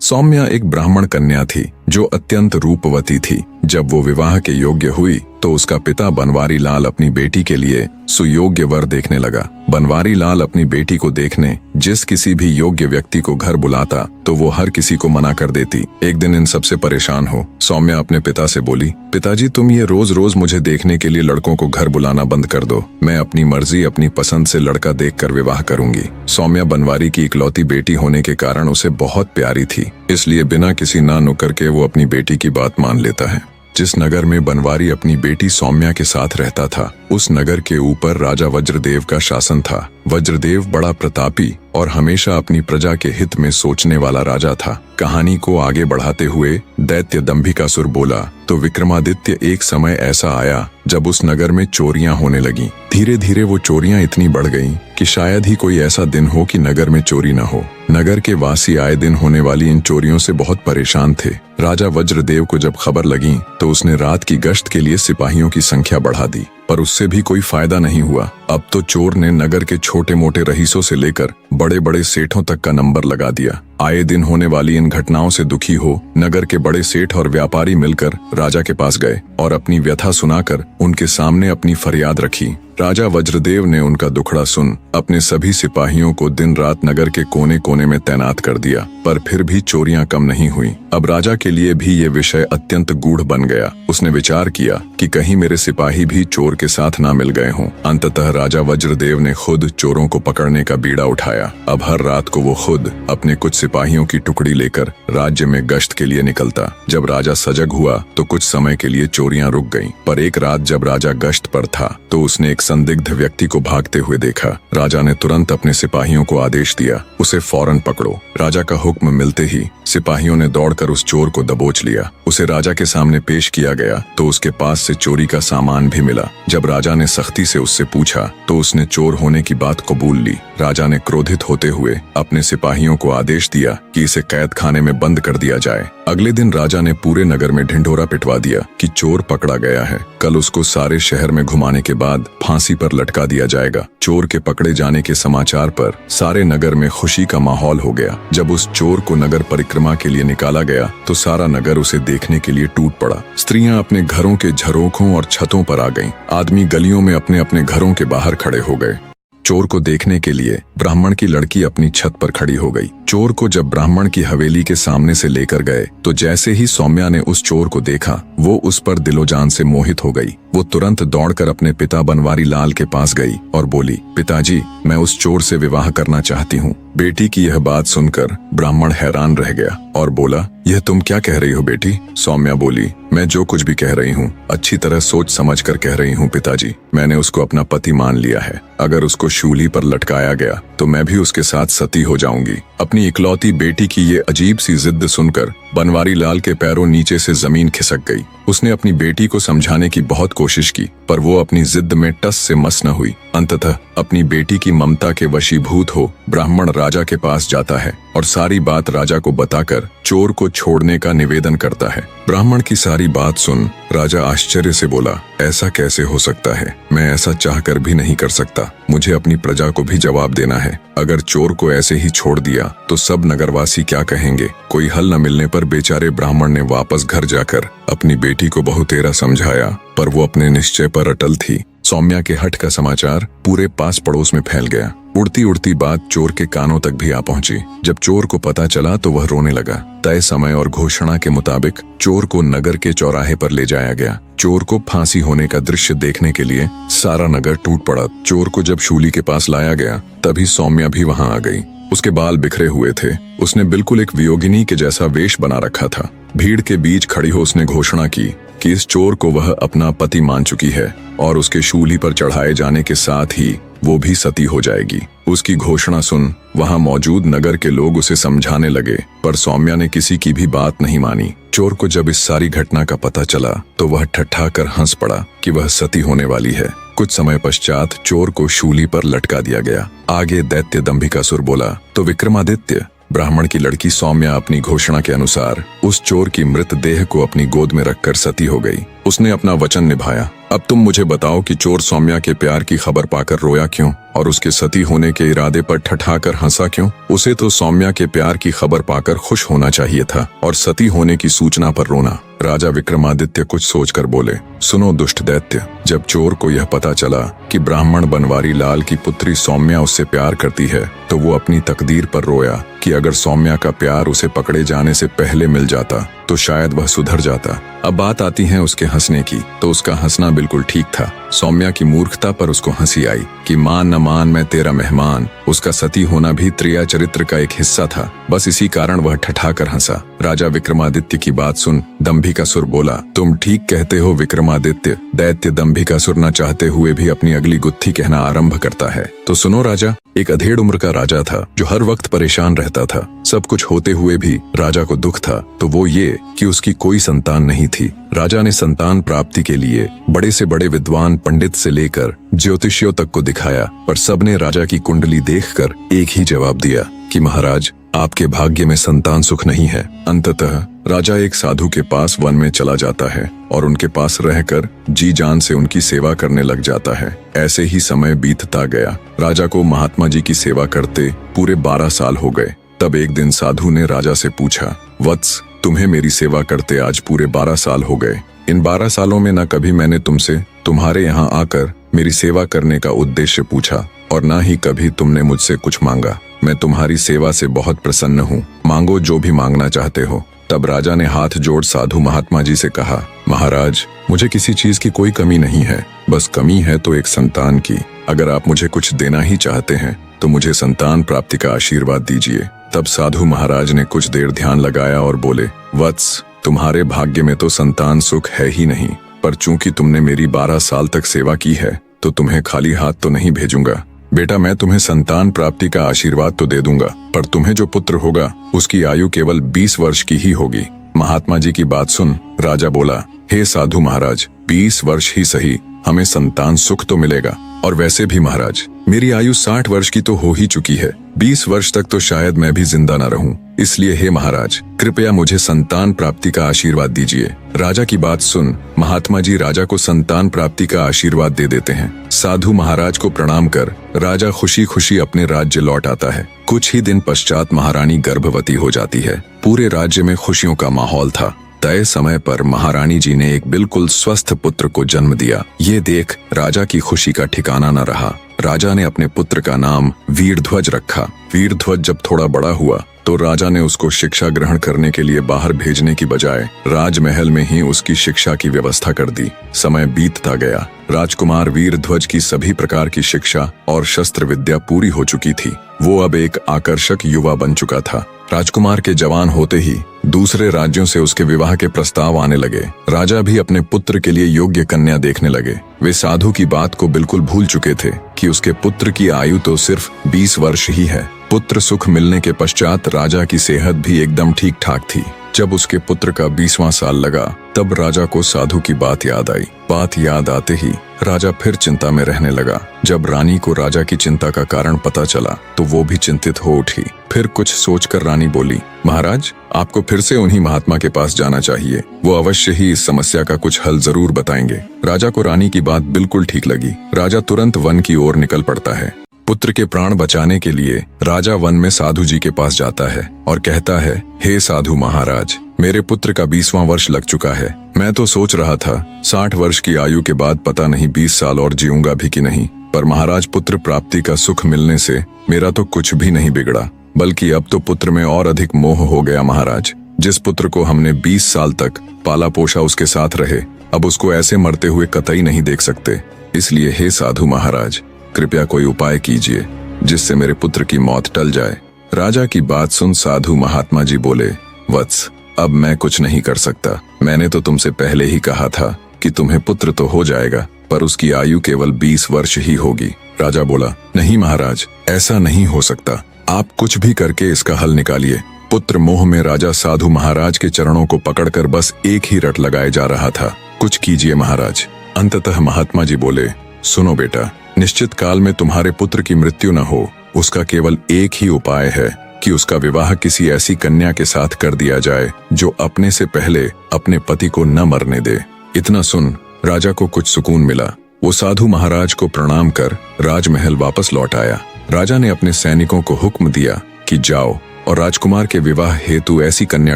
सौम्या एक ब्राह्मण कन्या थी जो अत्यंत रूपवती थी। जब वो विवाह के योग्य हुई तो उसका पिता बनवारी लाल अपनी बेटी के लिए सुयोग्य वर देखने लगा। बनवारी लाल अपनी बेटी को देखने जिस किसी भी योग्य व्यक्ति को घर बुलाता तो वो हर किसी को मना कर देती। एक दिन इन सबसे परेशान हो सौम्या अपने पिता से बोली, पिताजी तुम ये रोज रोज मुझे देखने के लिए लड़कों को घर बुलाना बंद कर दो। मैं अपनी मर्जी अपनी पसंद से लड़का देखकर विवाह करूंगी। सौम्या बनवारी की इकलौती बेटी होने के कारण उसे बहुत प्यारी थी, इसलिए बिना किसी ना नुकर के वो अपनी बेटी की बात मान लेता है। जिस नगर में बनवारी अपनी बेटी सौम्या के साथ रहता था उस नगर के ऊपर राजा वज्रदेव का शासन था। वज्रदेव बड़ा प्रतापी और हमेशा अपनी प्रजा के हित में सोचने वाला राजा था। कहानी को आगे बढ़ाते हुए दैत्य दंभिकासुर बोला, तो विक्रमादित्य एक समय ऐसा आया जब उस नगर में चोरियां होने लगी। धीरे धीरे वो चोरियां इतनी बढ़ गईं कि शायद ही कोई ऐसा दिन हो कि नगर में चोरी न हो। नगर के वासी आए दिन होने वाली इन चोरियों से बहुत परेशान थे। राजा वज्रदेव को जब खबर लगी तो उसने रात की गश्त के लिए सिपाहियों की संख्या बढ़ा दी, पर उससे भी कोई फायदा नहीं हुआ। अब तो चोर ने नगर के छोटे मोटे रईसों से लेकर बड़े बड़े सेठों तक का नंबर लगा दिया। आए दिन होने वाली इन घटनाओं से दुखी हो नगर के बड़े सेठ और व्यापारी मिलकर राजा के पास गए और अपनी व्यथा सुनाकर उनके सामने अपनी फरियाद रखी। राजा वज्रदेव ने उनका दुखड़ा सुन अपने सभी सिपाहियों को दिन रात नगर के कोने कोने में तैनात कर दिया, पर फिर भी चोरियां कम नहीं हुई। अब राजा के लिए भी ये विषय अत्यंत गूढ़ बन गया। उसने विचार किया कि कहीं मेरे सिपाही भी चोर के साथ ना मिल गए हों। अंततः राजा वज्रदेव ने खुद चोरों को पकड़ने का बीड़ा उठाया। अब हर रात को वो खुद अपने कुछ सिपाहियों की टुकड़ी लेकर राज्य में गश्त के लिए निकलता। जब राजा सजग हुआ तो कुछ समय के लिए चोरियां रुक गईं, पर एक रात जब राजा गश्त पर था तो उसने एक संदिग्ध व्यक्ति को भागते हुए देखा। राजा ने तुरंत अपने सिपाहियों को आदेश दिया, उसे फौरन पकड़ो। राजा का हुक्म मिलते ही सिपाहियों ने दौड़कर उस चोर को दबोच लिया। उसे राजा के सामने पेश किया गया तो उसके पास से चोरी का सामान भी मिला। जब राजा ने सख्ती से उससे पूछा तो उसने चोर होने की बात कबूल ली। राजा ने क्रोधित होते हुए अपने सिपाहियों को आदेश दिया कि इसे कैद खाने में बंद कर दिया जाए। अगले दिन राजा ने पूरे नगर में ढिंढोरा पिटवा दिया कि चोर पकड़ा गया है। कल उसको सारे शहर में घुमाने के बाद फांसी पर लटका दिया जाएगा। चोर के पकड़े जाने के समाचार पर सारे नगर में खुशी का माहौल हो गया। जब उस चोर को नगर परिक्रमा के लिए निकाला गया तो सारा नगर उसे देखने के लिए टूट पड़ा। स्त्रियां अपने घरों के झरोखों और छतों पर आ गईं। आदमी गलियों में अपने अपने घरों के बाहर खड़े हो गए। चोर को देखने के लिए ब्राह्मण की लड़की अपनी छत पर खड़ी हो गई। चोर को जब ब्राह्मण की हवेली के सामने से लेकर गए तो जैसे ही सौम्या ने उस चोर को देखा वो उस पर दिलोजान से मोहित हो गई। वो तुरंत दौड़कर अपने पिता बनवारी लाल के पास गई और बोली, पिताजी मैं उस चोर से विवाह करना चाहती हूँ। बेटी की यह बात सुनकर ब्राह्मण हैरान रह गया और बोला, यह तुम क्या कह रही हो बेटी? सौम्या बोली, मैं जो कुछ भी कह रही हूँ अच्छी तरह सोच समझ कर कह रही हूँ पिताजी। मैंने उसको अपना पति मान लिया है। अगर उसको शूली पर लटकाया गया तो मैं भी उसके साथ सती हो जाऊंगी। अपनी इकलौती बेटी की ये अजीब सी जिद सुनकर बनवारी लाल के पैरों नीचे से जमीन खिसक गई। उसने अपनी बेटी को समझाने की बहुत कोशिश की पर वो अपनी जिद में टस से मस न हुई। अंततः अपनी बेटी की ममता के वशीभूत हो ब्राह्मण राजा के पास जाता है और सारी बात राजा को बताकर चोर को छोड़ने का निवेदन करता है। ब्राह्मण की सारी बात सुन राजा आश्चर्य से बोला, ऐसा कैसे हो सकता है? मैं ऐसा चाहकर भी नहीं कर सकता। मुझे अपनी प्रजा को भी जवाब देना है। अगर चोर को ऐसे ही छोड़ दिया तो सब नगरवासी क्या कहेंगे? कोई हल न मिलने पर बेचारे ब्राह्मण ने वापस घर जाकर अपनी बेटी को बहुतेरा समझाया पर वो अपने निश्चय पर अटल थी। सौम्या के हठ का समाचार पूरे पास पड़ोस में फैल गया। उड़ती उड़ती बात चोर के कानों तक भी आ पहुंची। जब चोर को पता चला तो वह रोने लगा। तय समय और घोषणा के मुताबिक चोर को नगर के चौराहे पर ले जाया गया। चोर को फांसी होने का दृश्य देखने के लिए सारा नगर टूट पड़ा। चोर को जब शूली के पास लाया गया तभी सौम्या भी वहां आ गई। उसके बाल बिखरे हुए थे। उसने बिल्कुल एक वियोगिनी के जैसा वेश बना रखा था। भीड़ के बीच खड़ी हो उसने घोषणा की कि इस चोर को वह अपना पति मान चुकी है और उसके शूली पर चढ़ाए जाने के साथ ही वो भी सती हो जाएगी। उसकी घोषणा सुन वहां मौजूद नगर के लोग उसे समझाने लगे पर सौम्या ने किसी की भी बात नहीं मानी। चोर को जब इस सारी घटना का पता चला तो वह ठट्ठा कर हंस पड़ा कि वह सती होने वाली है। कुछ समय पश्चात चोर को शूली पर लटका दिया गया। आगे दैत्य दंभिकासुर बोला, तो विक्रमादित्य ब्राह्मण की लड़की सौम्या अपनी घोषणा के अनुसार उस चोर की मृतदेह को अपनी गोद में रखकर सती हो गई। उसने अपना वचन निभाया। अब तुम मुझे बताओ कि चोर सौम्या के प्यार की खबर पाकर रोया क्यों और उसके सती होने के इरादे पर ठठाकर हंसा क्यों? उसे तो सौम्या के प्यार की खबर पाकर खुश होना चाहिए था और सती होने की सूचना पर रोना। राजा विक्रमादित्य कुछ सोचकर बोले, सुनो दुष्ट दैत्य, जब चोर को यह पता चला कि ब्राह्मण बनवारी लाल की पुत्री सौम्या उससे प्यार करती है तो वो अपनी तकदीर पर रोया कि अगर सौम्या का प्यार उसे पकड़े जाने से पहले मिल जाता तो शायद वह सुधर जाता। अब बात आती है उसके हंसने की, तो उसका हंसना बिल्कुल ठीक था। सौम्या की मूर्खता पर उसको हंसी आई कि मान न मान मैं तेरा मेहमान। उसका सती होना भी त्रिया चरित्र का एक हिस्सा था, बस इसी कारण वह ठठाकर हंसा। राजा विक्रमादित्य की बात सुन दंभिकासुर बोला, तुम ठीक कहते हो विक्रमादित्य। दैत्य दंभिकासुर न चाहते हुए भी अपनी अगली गुत्थी कहना आरंभ करता है। तो सुनो राजा, एक अधेड़ उम्र का राजा था जो हर वक्त परेशान रहता था। सब कुछ होते हुए भी राजा को दुख था, तो वो ये कि उसकी कोई संतान नहीं थी। राजा ने संतान प्राप्ति के लिए बड़े से बड़े विद्वान पंडित से लेकर ज्योतिषियों तक को दिखाया, पर सबने राजा की कुंडली देखकर एक ही जवाब दिया कि महाराज, आपके भाग्य में संतान सुख नहीं है। अंततः राजा एक साधु के पास वन में चला जाता है और उनके पास रहकर जी जान से उनकी सेवा करने लग जाता है। ऐसे ही समय बीतता गया। राजा को महात्मा जी की सेवा करते पूरे 12 साल हो गए। तब एक दिन साधु ने राजा से पूछा, वत्स, तुम्हें मेरी सेवा करते आज पूरे 12 साल हो गए। इन 12 सालों में न कभी मैंने तुमसे तुम्हारे यहाँ आकर मेरी सेवा करने का उद्देश्य पूछा और न ही कभी तुमने मुझसे कुछ मांगा। मैं तुम्हारी सेवा से बहुत प्रसन्न हूँ, मांगो जो भी मांगना चाहते हो। तब राजा ने हाथ जोड़ साधु महात्मा जी से कहा, महाराज, मुझे किसी चीज की कोई कमी नहीं है, बस कमी है तो एक संतान की। अगर आप मुझे कुछ देना ही चाहते हैं तो मुझे संतान प्राप्ति का आशीर्वाद दीजिए। तब साधु महाराज ने कुछ देर ध्यान लगाया और बोले, वत्स, तुम्हारे भाग्य में तो संतान सुख है ही नहीं, पर चूंकि तुमने मेरी 12 साल तक सेवा की है तो तुम्हें खाली हाथ तो नहीं भेजूंगा। बेटा, मैं तुम्हें संतान प्राप्ति का आशीर्वाद तो दे दूंगा, पर तुम्हें जो पुत्र होगा उसकी आयु केवल 20 वर्ष की ही होगी। महात्मा जी की बात सुन राजा बोला, हे साधु महाराज, 20 वर्ष ही सही, हमें संतान सुख तो मिलेगा। और वैसे भी महाराज, मेरी आयु 60 वर्ष की तो हो ही चुकी है। 20 वर्ष तक तो शायद मैं भी जिंदा न रहूं। इसलिए हे महाराज, कृपया मुझे संतान प्राप्ति का आशीर्वाद दीजिए। राजा की बात सुन महात्मा जी राजा को संतान प्राप्ति का आशीर्वाद दे देते हैं। साधु महाराज को प्रणाम कर राजा खुशी खुशी अपने राज्य लौट आता है। कुछ ही दिन पश्चात महारानी गर्भवती हो जाती है। पूरे राज्य में खुशियों का माहौल था। तय समय पर महारानी जी ने एक बिल्कुल स्वस्थ पुत्र को जन्म दिया। ये देख राजा की खुशी का ठिकाना न रहा। राजा ने अपने पुत्र का नाम वीरध्वज रखा। वीरध्वज जब थोड़ा बड़ा हुआ तो राजा ने उसको शिक्षा ग्रहण करने के लिए बाहर भेजने की बजाय राजमहल में ही उसकी शिक्षा की व्यवस्था कर दी। समय बीतता गया। राजकुमार वीरध्वज की सभी प्रकार की शिक्षा और शस्त्र विद्या पूरी हो चुकी थी। वो अब एक आकर्षक युवा बन चुका था। राजकुमार के जवान होते ही दूसरे राज्यों से उसके विवाह के प्रस्ताव आने लगे। राजा भी अपने पुत्र के लिए योग्य कन्या देखने लगे। वे साधु की बात को बिल्कुल भूल चुके थे कि उसके पुत्र की आयु तो सिर्फ 20 वर्ष ही है। पुत्र सुख मिलने के पश्चात राजा की सेहत भी एकदम ठीक ठाक थी। जब उसके पुत्र का 20वां साल लगा तब राजा को साधु की बात याद आई। बात याद आते ही राजा फिर चिंता में रहने लगा। जब रानी को राजा की चिंता का कारण पता चला तो वो भी चिंतित हो उठी। फिर कुछ सोचकर रानी बोली, महाराज, आपको फिर से उन्हीं महात्मा के पास जाना चाहिए। वो अवश्य ही इस समस्या का कुछ हल जरूर बताएंगे। राजा को रानी की बात बिल्कुल ठीक लगी। राजा तुरंत वन की ओर निकल पड़ता है। पुत्र के प्राण बचाने के लिए राजा वन में साधु जी के पास जाता है और कहता है, हे साधु महाराज, मेरे पुत्र का 20वां वर्ष लग चुका है। मैं तो सोच रहा था 60 वर्ष की आयु के बाद पता नहीं 20 साल और जीऊंगा भी कि नहीं, पर महाराज, पुत्र प्राप्ति का सुख मिलने से मेरा तो कुछ भी नहीं बिगड़ा, बल्कि अब तो पुत्र में और अधिक मोह हो गया। महाराज, जिस पुत्र को हमने 20 साल तक पाला पोषा उसके साथ रहे, अब उसको ऐसे मरते हुए कतई नहीं देख सकते। इसलिए हे साधु महाराज, कृपया कोई उपाय कीजिए जिससे मेरे पुत्र की मौत टल जाए। राजा की बात सुन साधु महात्मा जी बोले, वत्स, अब मैं कुछ नहीं कर सकता। मैंने तो तुमसे पहले ही कहा था कि तुम्हें पुत्र तो हो जाएगा, पर उसकी आयु केवल 20 वर्ष ही होगी। राजा बोला, नहीं महाराज, ऐसा नहीं हो सकता। आप कुछ भी करके इसका हल निकालिए। पुत्र मोह में राजा साधु महाराज के चरणों को पकड़कर बस एक ही रट लगाए जा रहा था, कुछ कीजिए महाराज। अंततः महात्मा जी बोले, सुनो बेटा, निश्चित काल में तुम्हारे पुत्र की मृत्यु न हो, उसका केवल एक ही उपाय है। कि उसका विवाह किसी ऐसी कन्या के साथ कर दिया जाए जो अपने से पहले अपने पति को न मरने दे। इतना सुन राजा को कुछ सुकून मिला। वो साधु महाराज को प्रणाम कर राजमहल वापस लौट आया। राजा ने अपने सैनिकों को हुक्म दिया कि जाओ और राजकुमार के विवाह हेतु ऐसी कन्या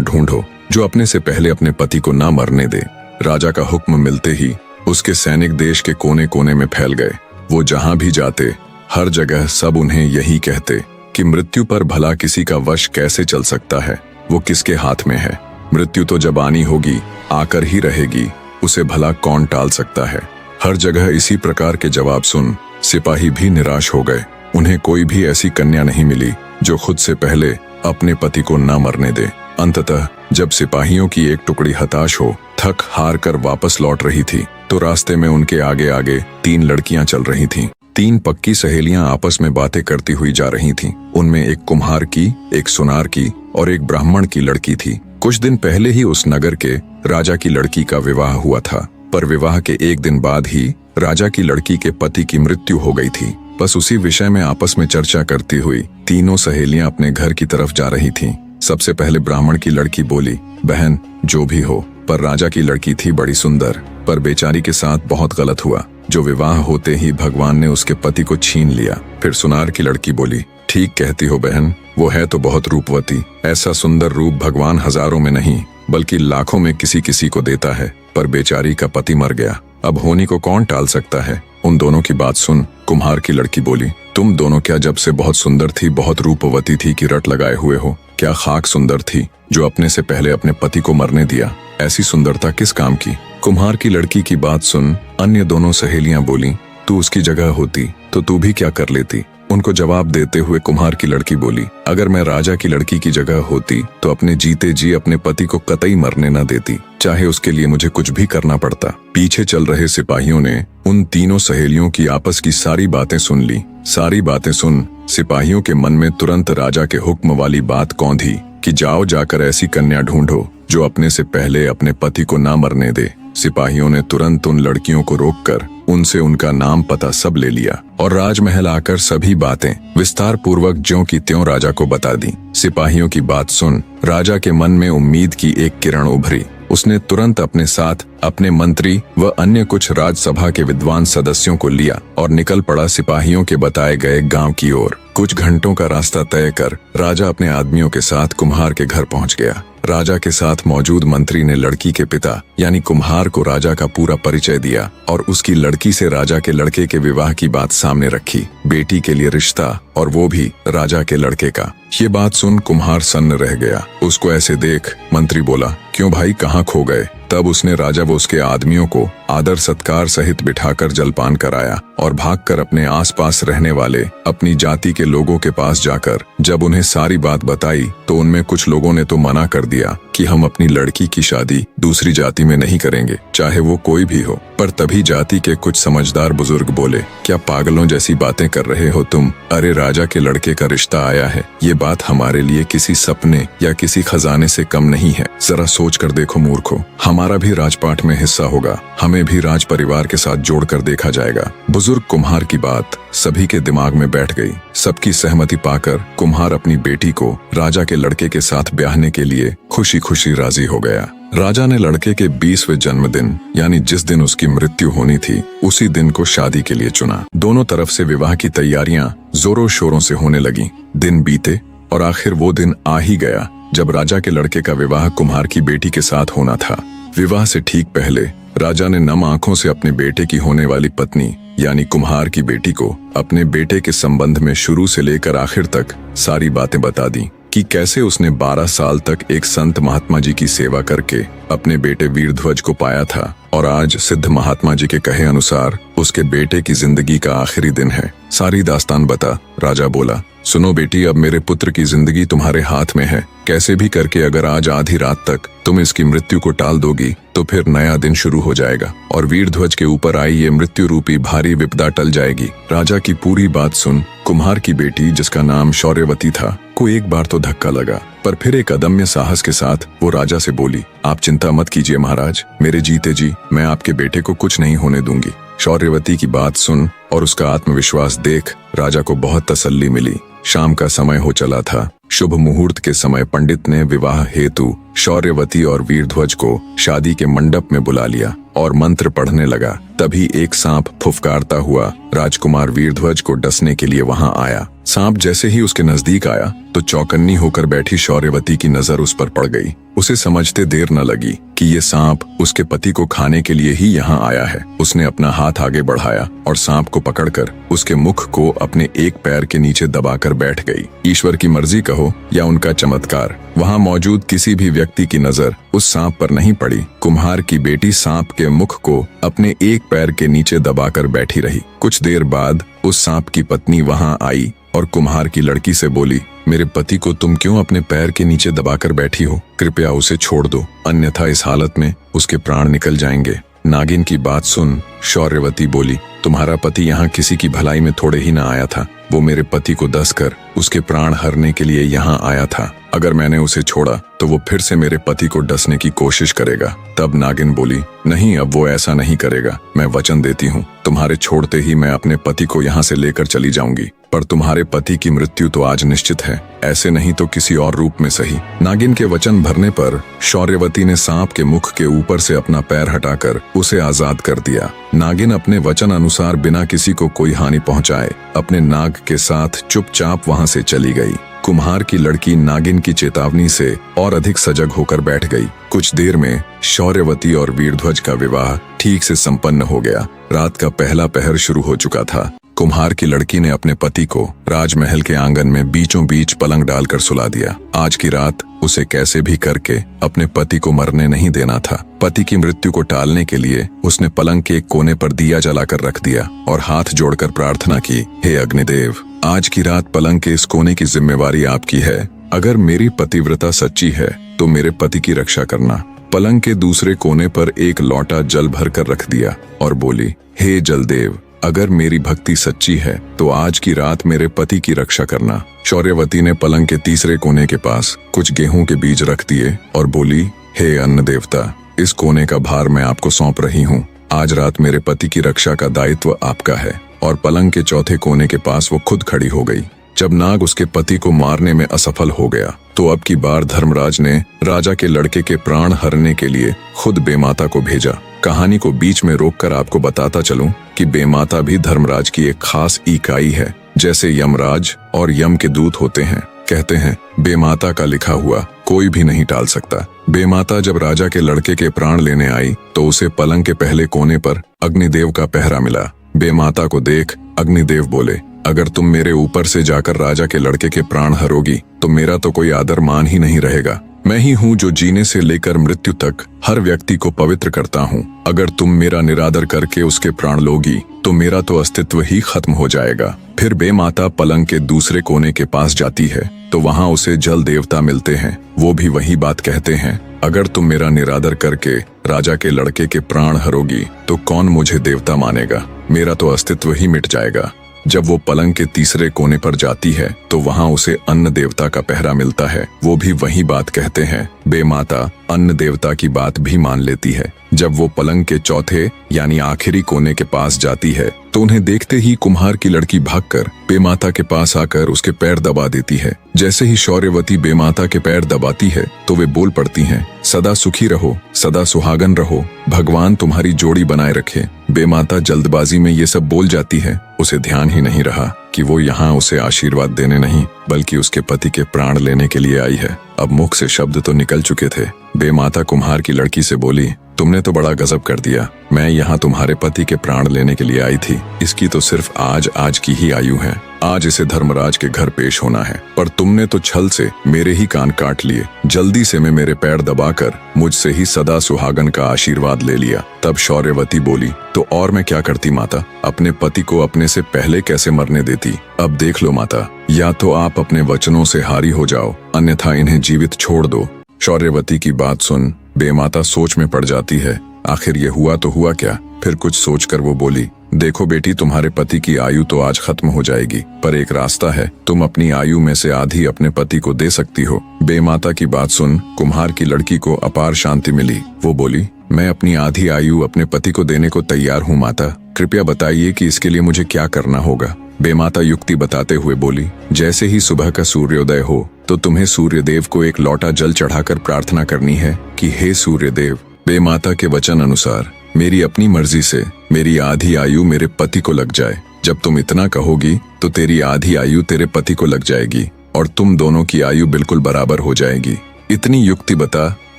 ढूंढो जो अपने से पहले अपने पति को ना मरने दे। राजा का हुक्म मिलते ही उसके सैनिक देश के कोने कोने में फैल गए। वो जहां भी जाते हर जगह सब उन्हें यही कहते कि मृत्यु पर भला किसी का वश कैसे चल सकता है, वो किसके हाथ में है। मृत्यु तो जब आनी होगी आकर ही रहेगी, उसे भला कौन टाल सकता है। हर जगह इसी प्रकार के जवाब सुन सिपाही भी निराश हो गए। उन्हें कोई भी ऐसी कन्या नहीं मिली जो खुद से पहले अपने पति को न मरने दे। अंततः जब सिपाहियों की एक टुकड़ी हताश हो थक हार कर वापस लौट रही थी तो रास्ते में उनके आगे आगे 3 लड़कियां चल रही थीं। 3 पक्की सहेलियां आपस में बातें करती हुई जा रही थीं। उनमें एक कुम्हार की, एक सुनार की और एक ब्राह्मण की लड़की थी। कुछ दिन पहले ही उस नगर के राजा की लड़की का विवाह हुआ था, पर विवाह के 1 दिन बाद ही राजा की लड़की के पति की मृत्यु हो गई थी। बस उसी विषय में आपस में चर्चा करती हुई तीनों सहेलियां अपने घर की तरफ जा रही थीं। सबसे पहले ब्राह्मण की लड़की बोली, बहन जो भी हो, पर राजा की लड़की थी बड़ी सुंदर, पर बेचारी के साथ बहुत गलत हुआ जो विवाह होते ही भगवान ने उसके पति को छीन लिया। फिर सुनार की लड़की बोली, ठीक कहती हो बहन, वो है तो बहुत रूपवती। ऐसा सुंदर रूप भगवान हजारों में नहीं बल्कि लाखों में किसी किसी को देता है, पर बेचारी का पति मर गया, अब होनी को कौन टाल सकता है। उन दोनों की बात सुन कुम्हार की लड़की बोली, तुम दोनों क्या जब से बहुत सुंदर थी, बहुत रूपवती थी कि रट लगाए हुए हो? क्या खाक सुंदर थी जो अपने से पहले अपने पति को मरने दिया? ऐसी सुंदरता किस काम की? कुम्हार की लड़की की बात सुन अन्य दोनों सहेलियां बोली, तू उसकी जगह होती तो तू भी क्या कर लेती? उनको जवाब देते हुए कुम्हार की लड़की बोली, अगर मैं राजा की लड़की की जगह होती तो अपने जीते जी अपने पति को कतई मरने न देती, चाहे उसके लिए मुझे कुछ भी करना पड़ता। पीछे चल रहे सिपाहियों ने उन तीनों सहेलियों की आपस की सारी बातें सुन ली। सारी बातें सुन सिपाहियों के मन में तुरंत राजा के हुक्म वाली बात कौंधी कि जाओ जाकर ऐसी कन्या ढूंढो जो अपने से पहले अपने पति को ना मरने दे। सिपाहियों ने तुरंत उन लड़कियों को रोककर उनसे उनका नाम पता सब ले लिया और राजमहल आकर सभी बातें विस्तार पूर्वक ज्यों की त्यों राजा को बता दी। सिपाहियों की बात सुन राजा के मन में उम्मीद की एक किरण उभरी। उसने तुरंत अपने साथ अपने मंत्री व अन्य कुछ राजसभा के विद्वान सदस्यों को लिया और निकल पड़ा सिपाहियों के बताए गए गांव की ओर। कुछ घंटों का रास्ता तय कर राजा अपने आदमियों के साथ कुम्हार के घर पहुंच गया। राजा के साथ मौजूद मंत्री ने लड़की के पिता यानी कुम्हार को राजा का पूरा परिचय दिया और उसकी लड़की से राजा के लड़के के विवाह की बात सामने रखी। बेटी के लिए रिश्ता और वो भी राजा के लड़के का। ये बात सुन कुम्हार सन्न रह गया। उसको ऐसे देख मंत्री बोला, क्यों भाई कहाँ खो गए? तब उसने राजा व उसके आदमियों को आदर सत्कार सहित बिठाकर जलपान कराया और भागकर अपने आसपास रहने वाले अपनी जाति के लोगों के पास जाकर जब उन्हें सारी बात बताई तो उनमें कुछ लोगों ने तो मना कर दिया कि हम अपनी लड़की की शादी दूसरी जाति में नहीं करेंगे, चाहे वो कोई भी हो। पर तभी जाति के कुछ समझदार बुजुर्ग बोले, क्या पागलों जैसी बातें कर रहे हो तुम? अरे राजा के लड़के का रिश्ता आया है, ये बात हमारे लिए किसी सपने या किसी खजाने से कम नहीं है। जरा सोच कर देखो मूर्खों, हमारा भी राजपाट में हिस्सा होगा, हमें भी राज परिवार के साथ जोड़कर देखा जाएगा। बुजुर्ग कुम्हार की बात सभी के दिमाग में बैठ गई। सबकी सहमति पाकर कुम्हार अपनी बेटी को राजा के लड़के के साथ ब्याहने के लिए खुशी खुशी राजी हो गया। राजा ने लड़के के 20वें जन्मदिन यानी जिस दिन उसकी मृत्यु होनी थी उसी दिन को शादी के लिए चुना। दोनों तरफ से विवाह की तैयारियां जोरों शोरों से होने लगी। दिन बीते और आखिर वो दिन आ ही गया जब राजा के लड़के का विवाह कुम्हार की बेटी के साथ होना था। विवाह से ठीक पहले राजा ने नम आंखों से अपने बेटे की होने वाली पत्नी यानी कुम्हार की बेटी को अपने बेटे के संबंध में शुरू से लेकर आखिर तक सारी बातें बता दी कि कैसे उसने 12 साल तक एक संत महात्मा जी की सेवा करके अपने बेटे वीरध्वज को पाया था और आज सिद्ध महात्मा जी के कहे अनुसार उसके बेटे की जिंदगी का आखिरी दिन है। सारी दास्तान बता। राजा बोला, सुनो बेटी, अब मेरे पुत्र की जिंदगी तुम्हारे हाथ में है। कैसे भी करके अगर आज आधी रात तक तुम इसकी मृत्यु को टाल दोगी तो फिर नया दिन शुरू हो जाएगा और वीरध्वज के ऊपर आई ये मृत्यु रूपी भारी विपदा टल जाएगी। राजा की पूरी बात सुन कुम्हार की बेटी जिसका नाम शौर्यवती था को एक बार तो धक्का लगा, पर फिर एक अदम्य साहस के साथ वो राजा से बोली, आप चिंता मत कीजिए महाराज, मेरे जीते जी मैं आपके बेटे को कुछ नहीं होने दूंगी। शौर्यवती की बात सुन और उसका आत्मविश्वास देख राजा को बहुत तसल्ली मिली। शाम का समय हो चला था। शुभ मुहूर्त के समय पंडित ने विवाह हेतु शौर्यवती और वीरध्वज को शादी के मंडप में बुला लिया और मंत्र पढ़ने लगा। तभी एक सांप फुफकारता हुआ राजकुमार वीरध्वज को डसने के लिए वहां आया। सांप जैसे ही उसके नजदीक आया तो चौकन्नी होकर बैठी शौर्यवती की नजर उस पर पड़ गई। उसे समझते देर न लगी कि ये सांप उसके पति को खाने के लिए ही यहाँ आया है। उसने अपना हाथ आगे बढ़ाया और सांप को पकड़कर उसके मुख को अपने एक पैर के नीचे दबाकर बैठ गई। ईश्वर की मर्जी कहो या उनका चमत्कार, वहां मौजूद किसी भी व्यक्ति की नजर उस सांप पर नहीं पड़ी। कुम्हार की बेटी सांप के मुख को अपने एक पैर के नीचे दबाकर बैठी रही। कुछ देर बाद उस सांप की पत्नी वहां आई और कुम्हार की लड़की से बोली, मेरे पति को तुम क्यों अपने पैर के नीचे दबाकर बैठी हो? कृपया उसे छोड़ दो, अन्यथा इस हालत में उसके प्राण निकल जाएंगे। नागिन की बात सुन शौर्यवती बोली, तुम्हारा पति यहाँ किसी की भलाई में थोड़े ही न आया था। वो मेरे पति को डसकर उसके प्राण हरने के लिए यहाँ आया था। अगर मैंने उसे छोड़ा तो वो फिर से मेरे पति को डसने की कोशिश करेगा। तब नागिन बोली, नहीं, अब वो ऐसा नहीं करेगा। मैं वचन देती हूँ, तुम्हारे छोड़ते ही मैं अपने पति को यहाँ से लेकर चली जाऊंगी। पर तुम्हारे पति की मृत्यु तो आज निश्चित है, ऐसे नहीं तो किसी और रूप में सही। नागिन के वचन भरने पर शौर्यवती ने सांप के मुख के ऊपर से अपना पैर हटाकर उसे आजाद कर दिया। नागिन अपने वचन अनुसार बिना किसी को कोई हानि पहुंचाए अपने नाग के साथ चुपचाप वहां से चली गई। कुम्हार की लड़की नागिन की चेतावनी से और अधिक सजग होकर बैठ गई। कुछ देर में शौर्यवती और वीरध्वज का विवाह ठीक से संपन्न हो गया। रात का पहला पहर शुरू हो चुका था। कुम्हार की लड़की ने अपने पति को राजमहल के आंगन में बीचों बीच पलंग डालकर सुला दिया। आज की रात उसे कैसे भी करके अपने पति को मरने नहीं देना था। पति की मृत्यु को टालने के लिए उसने पलंग के एक कोने पर दिया जलाकर रख दिया और हाथ जोड़कर प्रार्थना की, हे अग्निदेव, आज की रात पलंग के इस कोने की जिम्मेवारी आपकी है। अगर मेरी पतिव्रता सच्ची है तो मेरे पति की रक्षा करना। पलंग के दूसरे कोने पर एक लौटा जल भर कर रख दिया और बोली, हे जलदेव, अगर मेरी भक्ति सच्ची है तो आज की रात मेरे पति की रक्षा करना। शौर्यवती ने पलंग के तीसरे कोने के पास कुछ गेहूं के बीज रख दिए और बोली, हे अन्न देवता, इस कोने का भार मैं आपको सौंप रही हूँ। आज रात मेरे पति की रक्षा का दायित्व आपका है। और पलंग के चौथे कोने के पास वो खुद खड़ी हो गई। जब नाग उसके पति को मारने में असफल हो गया तो अब की बार धर्मराज ने राजा के लड़के के प्राण हरने के लिए खुद बेमाता को भेजा। कहानी को बीच में रोककर आपको बताता चलूं कि बेमाता भी धर्मराज की एक खास इकाई है। जैसे यमराज और यम के दूत होते हैं, कहते हैं बेमाता का लिखा हुआ कोई भी नहीं टाल सकता। बेमाता जब राजा के लड़के के प्राण लेने आई तो उसे पलंग के पहले कोने पर अग्निदेव का पहरा मिला। बेमाता को देख अग्निदेव बोले, अगर तुम मेरे ऊपर से जाकर राजा के लड़के के प्राण हरोगी तो मेरा तो कोई आदर मान ही नहीं रहेगा। मैं ही हूँ जो जीने से लेकर मृत्यु तक हर व्यक्ति को पवित्र करता हूँ। अगर तुम मेरा निरादर करके उसके प्राण लोगी तो मेरा तो अस्तित्व ही खत्म हो जाएगा। फिर बेमाता पलंग के दूसरे कोने के पास जाती है तो वहाँ उसे जल देवता मिलते हैं। वो भी वही बात कहते हैं, अगर तुम मेरा निरादर करके राजा के लड़के के प्राण हरोगी तो कौन मुझे देवता मानेगा, मेरा तो अस्तित्व ही मिट जाएगा। जब वो पलंग के तीसरे कोने पर जाती है तो वहाँ उसे अन्न देवता का पहरा मिलता है। वो भी वही बात कहते हैं। बेमाता अन्न देवता की बात भी मान लेती है। जब वो पलंग के चौथे यानी आखिरी कोने के पास जाती है तो उन्हें देखते ही कुम्हार की लड़की भागकर बेमाता के पास आकर उसके पैर दबा देती है। जैसे ही शौर्यवती बेमाता के पैर दबाती है तो वे बोल पड़ती हैं, सदा सुखी रहो, सदा सुहागन रहो, भगवान तुम्हारी जोड़ी बनाए रखे। बेमाता जल्दबाजी में ये सब बोल जाती है। उसे ध्यान ही नहीं रहा कि वो यहाँ उसे आशीर्वाद देने नहीं बल्कि उसके पति के प्राण लेने के लिए आई है। अब मुख से शब्द तो निकल चुके थे। बेमाता कुम्हार की लड़की से बोली, तुमने तो बड़ा गजब कर दिया। मैं यहाँ तुम्हारे पति के प्राण लेने के लिए आई थी। इसकी तो सिर्फ आज की ही आयु है। आज इसे धर्मराज के घर पेश होना है, पर तुमने तो छल से मेरे ही कान काट लिए। जल्दी से मैं मेरे पैर दबाकर मुझसे ही सदा सुहागन का आशीर्वाद ले लिया। तब शौर्यवती बोली, तो और मैं क्या करती माता, अपने पति को अपने से पहले कैसे मरने देती। अब देख लो माता, या तो आप अपने वचनों से हारी हो जाओ, अन्यथा इन्हें जीवित छोड़ दो। शौर्यवती की बात सुन बेमाता सोच में पड़ जाती है। आखिर ये हुआ तो हुआ क्या। फिर कुछ सोचकर वो बोली, देखो बेटी, तुम्हारे पति की आयु तो आज खत्म हो जाएगी, पर एक रास्ता है, तुम अपनी आयु में से आधी अपने पति को दे सकती हो। बेमाता की बात सुन कुम्हार की लड़की को अपार शांति मिली। वो बोली, मैं अपनी आधी आयु अपने पति को देने को तैयार हूँ माता। कृपया बताइए कि इसके लिए मुझे क्या करना होगा। बेमाता युक्ति बताते हुए बोली, जैसे ही सुबह का सूर्योदय हो तो तुम्हें सूर्यदेव को एक लोटा जल चढ़ाकर प्रार्थना करनी है कि हे सूर्यदेव, बेमाता के वचन अनुसार मेरी अपनी मर्जी से मेरी आधी आयु मेरे पति को लग जाए। जब तुम इतना कहोगी तो तेरी आधी आयु तेरे पति को लग जाएगी और तुम दोनों की आयु बिल्कुल बराबर हो जाएगी। इतनी युक्ति बता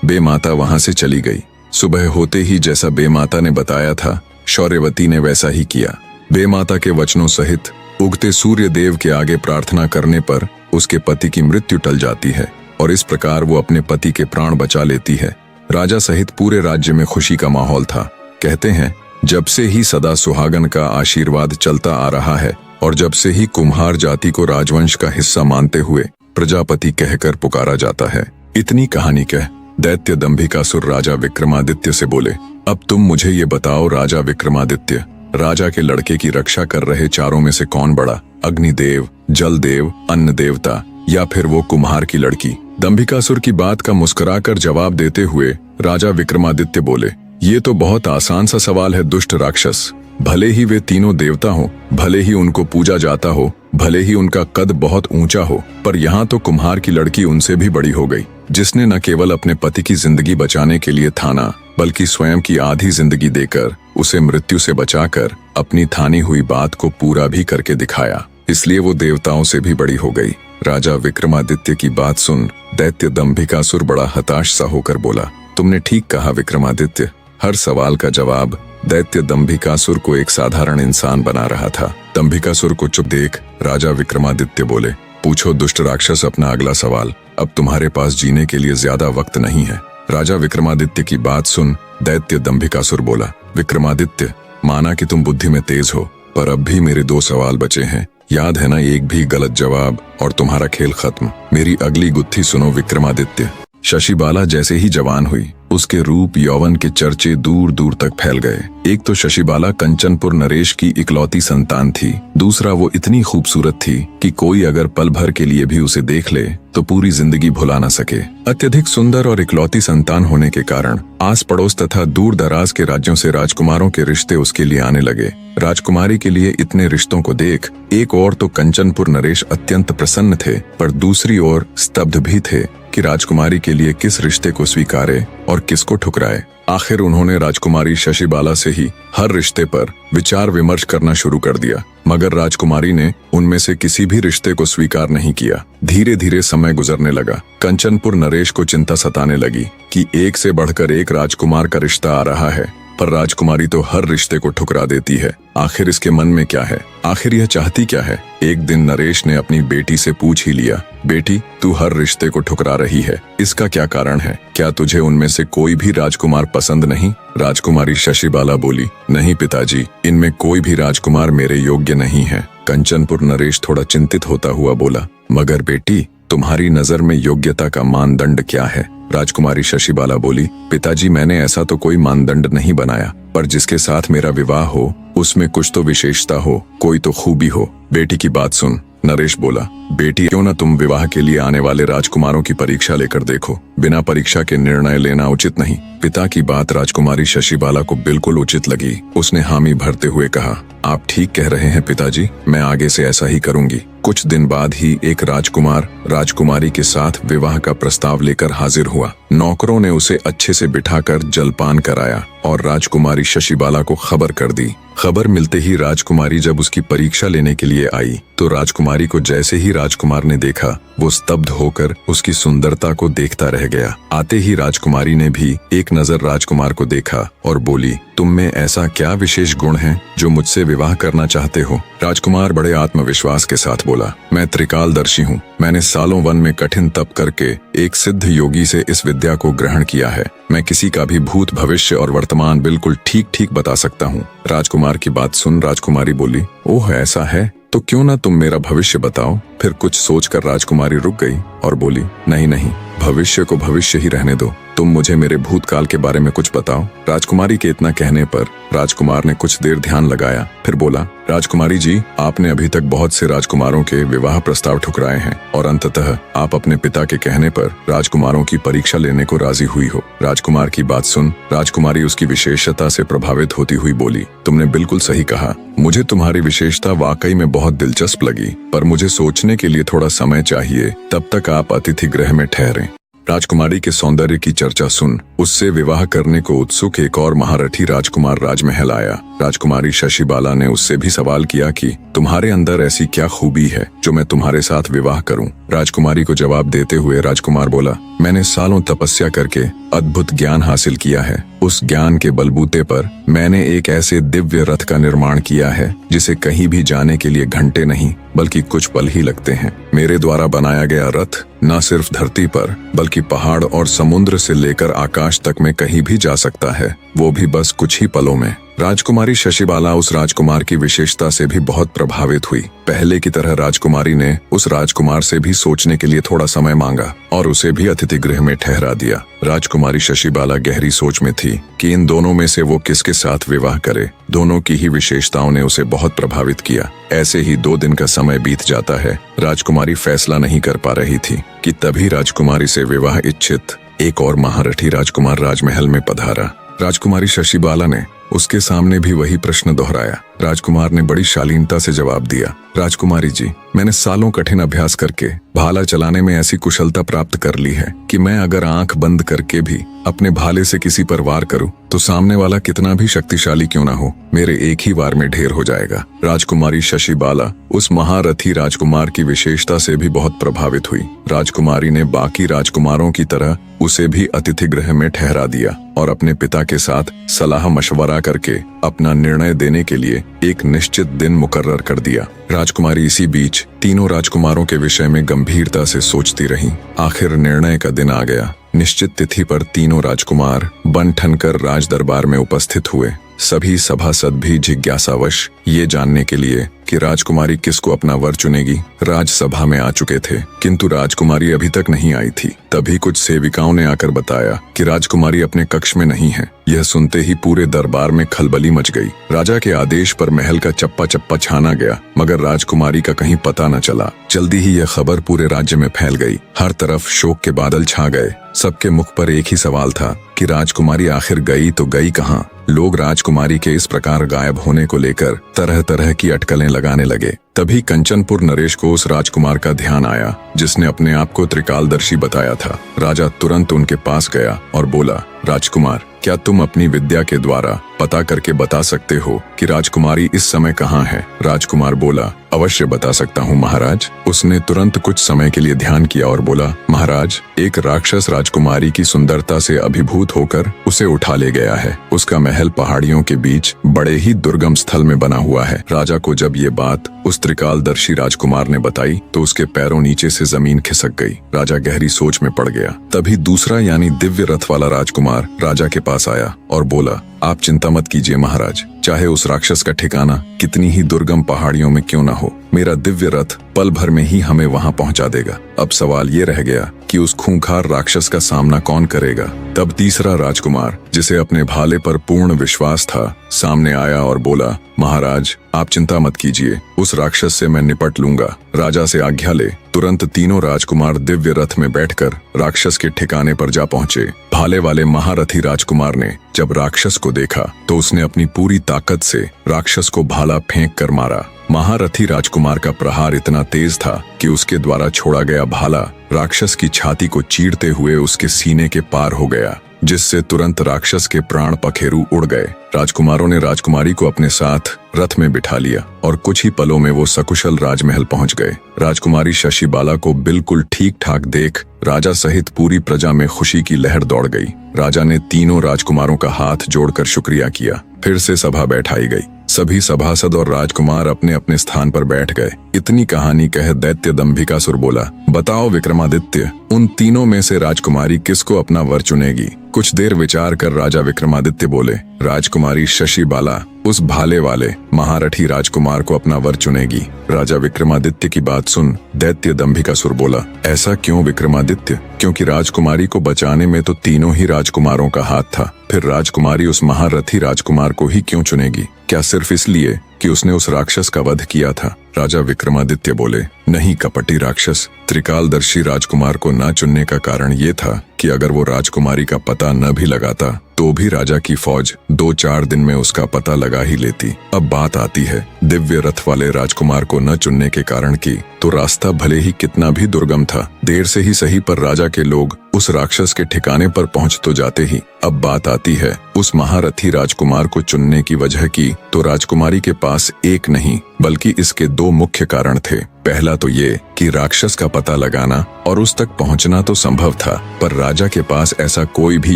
बेमाता वहां से चली गई। सुबह होते ही जैसा बेमाता ने बताया था, शौर्यवती ने वैसा ही किया। बेमाता के वचनों सहित उगते सूर्य देव के आगे प्रार्थना करने पर उसके पति की मृत्यु टल जाती है और इस प्रकार वो अपने पति के प्राण बचा लेती है। राजा सहित पूरे राज्य में खुशी का माहौल था। कहते हैं, जब से ही सदा सुहागन का आशीर्वाद चलता आ रहा है और जब से ही कुम्हार जाति को राजवंश का हिस्सा मानते हुए प्रजापति कहकर पुकारा जाता है। इतनी कहानी कह दैत्य दंभिकासुर राजा विक्रमादित्य से बोले, अब तुम मुझे ये बताओ राजा विक्रमादित्य, राजा के लड़के की रक्षा कर रहे चारों में से कौन बड़ा, अग्निदेव, जलदेव, अन्न देवता या फिर वो कुम्हार की लड़की? दंभिकासुर की बात का मुस्कुराकर जवाब देते हुए राजा विक्रमादित्य बोले, ये तो बहुत आसान सा सवाल है दुष्ट राक्षस। भले ही वे तीनों देवता हो, भले ही उनको पूजा जाता हो, भले ही उनका कद बहुत ऊंचा हो, पर यहाँ तो कुम्हार की लड़की उनसे भी बड़ी हो गई, जिसने न केवल अपने पति की जिंदगी बचाने के लिए थाना बल्कि स्वयं की आधी जिंदगी देकर उसे मृत्यु से बचाकर अपनी थानी हुई बात को पूरा भी करके दिखाया। इसलिए वो देवताओं से भी बड़ी हो गई। राजा विक्रमादित्य की बात सुन दैत्य दंभिकासुर बड़ा हताश सा होकर बोला, तुमने ठीक कहा विक्रमादित्य। हर सवाल का जवाब दैत्य दंभिकासुर को एक साधारण इंसान बना रहा था। दंभिकासुर को चुप देख राजा विक्रमादित्य बोले, पूछो दुष्ट राक्षस अपना अगला सवाल। अब तुम्हारे पास जीने के लिए ज्यादा वक्त नहीं है। राजा विक्रमादित्य की बात सुन दैत्य दंभिकासुर बोला, विक्रमादित्य, माना कि तुम बुद्धि में तेज हो, पर अब भी मेरे 2 सवाल बचे हैं। याद है ना, एक भी गलत जवाब और तुम्हारा खेल खत्म। मेरी अगली गुत्थी सुनो विक्रमादित्य। शशिबाला जैसे ही जवान हुई उसके रूप यौवन के चर्चे दूर दूर तक फैल गए। एक तो शशिबाला कंचनपुर नरेश की इकलौती संतान थी, दूसरा वो इतनी खूबसूरत थी कि कोई अगर पल भर के लिए भी उसे देख ले तो पूरी जिंदगी भुला न सके। अत्यधिक सुंदर और इकलौती संतान होने के कारण आस पड़ोस तथा दूर दराज के राज्यों से राजकुमारों के रिश्ते उसके लिए आने लगे। राजकुमारी के लिए इतने रिश्तों को देख एक ओर तो कंचनपुर नरेश अत्यंत प्रसन्न थे, पर दूसरी ओर स्तब्ध भी थे कि राजकुमारी के लिए किस रिश्ते को स्वीकारे और किसको ठुकराए। आखिर उन्होंने राजकुमारी शशिबाला से ही हर रिश्ते पर विचार विमर्श करना शुरू कर दिया, मगर राजकुमारी ने उनमें से किसी भी रिश्ते को स्वीकार नहीं किया। धीरे धीरे समय गुजरने लगा। कंचनपुर नरेश को चिंता सताने लगी कि एक से बढ़कर एक राजकुमार का रिश्ता आ रहा है, पर राजकुमारी तो हर रिश्ते को ठुकरा देती है। आखिर इसके मन में क्या है, आखिर यह चाहती क्या है? एक दिन नरेश ने अपनी बेटी से पूछ ही लिया, बेटी, तू हर रिश्ते को ठुकरा रही है, इसका क्या कारण है? क्या तुझे उनमें से कोई भी राजकुमार पसंद नहीं? राजकुमारी शशिबाला बोली, नहीं पिताजी, इनमें कोई भी राजकुमार मेरे योग्य नहीं है। कंचनपुर नरेश थोड़ा चिंतित होता हुआ बोला, मगर बेटी, तुम्हारी नजर में योग्यता का मानदंड क्या है? राजकुमारी शशिबाला बोली, पिताजी, मैंने ऐसा तो कोई मानदंड नहीं बनाया, पर जिसके साथ मेरा विवाह हो उसमें कुछ तो विशेषता हो, कोई तो खूबी हो। बेटी की बात सुन नरेश बोला, बेटी, क्यों न तुम विवाह के लिए आने वाले राजकुमारों की परीक्षा लेकर देखो। बिना परीक्षा के निर्णय लेना उचित नहीं। पिता की बात राजकुमारी शशिबाला को बिल्कुल उचित लगी। उसने हामी भरते हुए कहा, आप ठीक कह रहे हैं पिताजी, मैं आगे से ऐसा ही करूंगी। कुछ दिन बाद ही एक राजकुमार राजकुमारी के साथ विवाह का प्रस्ताव लेकर हाजिर हुआ। नौकरों ने उसे अच्छे से बिठाकर जलपान कराया और राजकुमारी शशिबाला को खबर कर दी। खबर मिलते ही राजकुमारी जब उसकी परीक्षा लेने के लिए आई तो राजकुमारी को जैसे ही राजकुमार ने देखा वो स्तब्ध होकर उसकी सुंदरता को देखता रह गया। आते ही राजकुमारी ने भी एक नजर राजकुमार को देखा और बोली, तुम में ऐसा क्या विशेष गुण है जो मुझसे विवाह करना चाहते हो? राजकुमार बड़े आत्मविश्वास के साथ बोला, मैं त्रिकालदर्शी हूँ। मैंने सालों वन में कठिन तप करके एक सिद्ध योगी से इस विद्या को ग्रहण किया है। मैं किसी का भी भूत, भविष्य और वर्तमान बिल्कुल ठीक ठीक बता सकता हूँ। राजकुमार की बात सुन राजकुमारी बोली, ओह ऐसा है तो क्यों ना तुम मेरा भविष्य बताओ। फिर कुछ सोचकर राजकुमारी रुक गई और बोली, नहीं नहीं, भविष्य को भविष्य ही रहने दो, तुम मुझे मेरे भूतकाल के बारे में कुछ बताओ। राजकुमारी के इतना कहने पर राजकुमार ने कुछ देर ध्यान लगाया, फिर बोला, राजकुमारी जी, आपने अभी तक बहुत से राजकुमारों के विवाह प्रस्ताव ठुकराए हैं और अंततः आप अपने पिता के कहने पर राजकुमारों की परीक्षा लेने को राजी हुई हो। राजकुमार की बात सुन राजकुमारी उसकी विशेषता से प्रभावित होती हुई बोली, तुमने बिल्कुल सही कहा। मुझे तुम्हारी विशेषता वाकई में बहुत दिलचस्प लगी, पर मुझे सोचने के लिए थोड़ा समय चाहिए। तब तक आप अतिथि गृह में ठहरें। राजकुमारी के सौंदर्य की चर्चा सुन उससे विवाह करने को उत्सुक एक और महारथी राजकुमार राजमहल आया। राजकुमारी शशिबाला ने उससे भी सवाल किया कि तुम्हारे अंदर ऐसी क्या खूबी है जो मैं तुम्हारे साथ विवाह करूं। राजकुमारी को जवाब देते हुए राजकुमार बोला, मैंने सालों तपस्या करके अद्भुत ज्ञान हासिल किया है। उस ज्ञान के बलबूते पर मैंने एक ऐसे दिव्य रथ का निर्माण किया है जिसे कहीं भी जाने के लिए घंटे नहीं बल्कि कुछ पल ही लगते हैं। मेरे द्वारा बनाया गया रथ न सिर्फ धरती पर बल्कि पहाड़ और समुद्र से लेकर आकाश तक में कहीं भी जा सकता है, वो भी बस कुछ ही पलों में। राजकुमारी शशिबाला उस राजकुमार की विशेषता से भी बहुत प्रभावित हुई। पहले की तरह राजकुमारी ने उस राजकुमार से भी सोचने के लिए थोड़ा समय मांगा और उसे भी अतिथि गृह में ठहरा दिया। राजकुमारी शशिबाला गहरी सोच में थी कि इन दोनों में से वो किसके साथ विवाह करे। दोनों की ही विशेषताओं ने उसे बहुत प्रभावित किया। ऐसे ही 2 दिन का समय बीत जाता है। राजकुमारी फैसला नहीं कर पा रही थी कि तभी राजकुमारी से विवाह इच्छित एक और महारथी राजकुमार राजमहल में पधारा। राजकुमारी शशिबाला ने उसके सामने भी वही प्रश्न दोहराया। राजकुमार ने बड़ी शालीनता से जवाब दिया, राजकुमारी जी, मैंने सालों कठिन अभ्यास करके भाला चलाने में ऐसी कुशलता प्राप्त कर ली है कि मैं अगर आंख बंद करके भी अपने भाले से किसी पर वार करूं तो सामने वाला कितना भी शक्तिशाली क्यों ना हो, मेरे एक ही वार में ढेर हो जाएगा। राजकुमारी शशिबाला उस महारथी राजकुमार की विशेषता से भी बहुत प्रभावित हुई। राजकुमारी ने बाकी राजकुमारों की तरह उसे भी अतिथि गृह में ठहरा दिया और अपने पिता के साथ सलाह मशवरा करके अपना निर्णय देने के लिए एक निश्चित दिन मुकर्रर कर दिया। राजकुमारी इसी बीच तीनों राजकुमारों के विषय में गंभीरता से सोचती रही। आखिर निर्णय का दिन आ गया। निश्चित तिथि पर तीनों राजकुमार बन ठनकर राज दरबार में उपस्थित हुए। सभी सभासद भी जिज्ञासावश ये जानने के लिए कि राजकुमारी किसको अपना वर चुनेगी राजसभा में आ चुके थे, किंतु राजकुमारी अभी तक नहीं आई थी। तभी कुछ सेविकाओं ने आकर बताया कि राजकुमारी अपने कक्ष में नहीं है। यह सुनते ही पूरे दरबार में खलबली मच गई। राजा के आदेश पर महल का चप्पा चप्पा छाना गया, मगर राजकुमारी का कहीं पता न चला। जल्दी ही यह खबर पूरे राज्य में फैल गई। हर तरफ शोक के बादल छा गए। सबके मुख पर एक ही सवाल था कि राजकुमारी आखिर गई तो गई कहाँ। लोग राजकुमारी के इस प्रकार गायब होने को लेकर तरह तरह की अटकलें लगाने लगे। तभी कंचनपुर नरेश को उस राजकुमार का ध्यान आया जिसने अपने आप को त्रिकालदर्शी बताया था। राजा तुरंत उनके पास गया और बोला, राजकुमार, क्या तुम अपनी विद्या के द्वारा पता करके बता सकते हो कि राजकुमारी इस समय कहाँ है? राजकुमार बोला, अवश्य बता सकता हूँ महाराज। उसने तुरंत कुछ समय के लिए ध्यान किया और बोला, महाराज, एक राक्षस राजकुमारी की सुंदरता से अभिभूत होकर उसे उठा ले गया है। उसका महल पहाड़ियों के बीच बड़े ही दुर्गम स्थल में बना हुआ है। राजा को जब ये बात उस त्रिकालदर्शी राजकुमार ने बताई तो उसके पैरों नीचे से जमीन खिसक गई। राजा गहरी सोच में पड़ गया। तभी दूसरा यानी दिव्य रथ वाला राजकुमार राजा के पास आया और बोला, आप चिंता मत कीजिए महाराज, चाहे उस राक्षस का ठिकाना कितनी ही दुर्गम पहाड़ियों में क्यों न हो, मेरा दिव्य रथ पल भर में ही हमें वहां पहुंचा देगा। अब सवाल ये रह गया कि उस खूंखार राक्षस का सामना कौन करेगा। तब तीसरा राजकुमार, जिसे अपने भाले पर पूर्ण विश्वास था, सामने आया और बोला, महाराज, आप चिंता मत कीजिए, उस राक्षस से मैं निपट लूंगा। राजा से आज्ञा ले तुरंत तीनों राजकुमार दिव्य रथ में बैठकर राक्षस के ठिकाने पर जा पहुंचे। भाले वाले महारथी राजकुमार ने जब राक्षस को देखा तो उसने अपनी पूरी ताकत से राक्षस को भाला फेंक कर मारा। महारथी राजकुमार का प्रहार इतना तेज था कि उसके द्वारा छोड़ा गया भाला राक्षस की छाती को चीरते हुए उसके सीने के पार हो गया, जिससे तुरंत राक्षस के प्राण पखेरु उड़ गए। राजकुमारों ने राजकुमारी को अपने साथ रथ में बिठा लिया और कुछ ही पलों में वो सकुशल राजमहल पहुंच गए। राजकुमारी शशिबाला को बिल्कुल ठीक ठाक देख राजा सहित पूरी प्रजा में खुशी की लहर दौड़ गई। राजा ने तीनों राजकुमारों का हाथ जोड़कर शुक्रिया किया। फिर से सभा बैठाई गई। सभी सभासद और राजकुमार अपने अपने स्थान पर बैठ गए। इतनी कहानी कह दैत्य दंभिकासुर बोला, बताओ विक्रमादित्य, उन तीनों में से राजकुमारी किसको अपना वर चुनेगी? कुछ देर विचार कर राजा विक्रमादित्य बोले, राजकुमारी शशिबाला उस भाले वाले महारथी राजकुमार को अपना वर चुनेगी। राजा विक्रमादित्य की बात सुन दैत्य दंभिकासुर बोला, ऐसा क्यों विक्रमादित्य? क्योंकि राजकुमारी को बचाने में तो तीनों ही राजकुमारों का हाथ था, फिर राजकुमारी उस महारथी राजकुमार को ही क्यों चुनेगी? क्या सिर्फ इसलिए कि उसने उस राक्षस का वध किया था? राजा विक्रमादित्य बोले, नहीं कपटी राक्षस, त्रिकालदर्शी राजकुमार को न चुनने का कारण ये था कि अगर वो राजकुमारी का पता न भी लगाता तो भी राजा की फौज 2-4 दिन में उसका पता लगा ही लेती। अब बात आती है दिव्य रथ वाले राजकुमार को न चुनने के कारण की, तो रास्ता भले ही कितना भी दुर्गम था, देर से ही सही पर राजा के लोग उस राक्षस के ठिकाने पर पहुंच तो जाते ही। अब बात आती है उस महारथी राजकुमार को चुनने की वजह की, तो राजकुमारी के पास एक नहीं बल्कि इसके 2 मुख्य कारण थे। पहला तो ये कि राक्षस का पता लगाना और उस तक पहुंचना तो संभव था, पर राजा के पास ऐसा कोई भी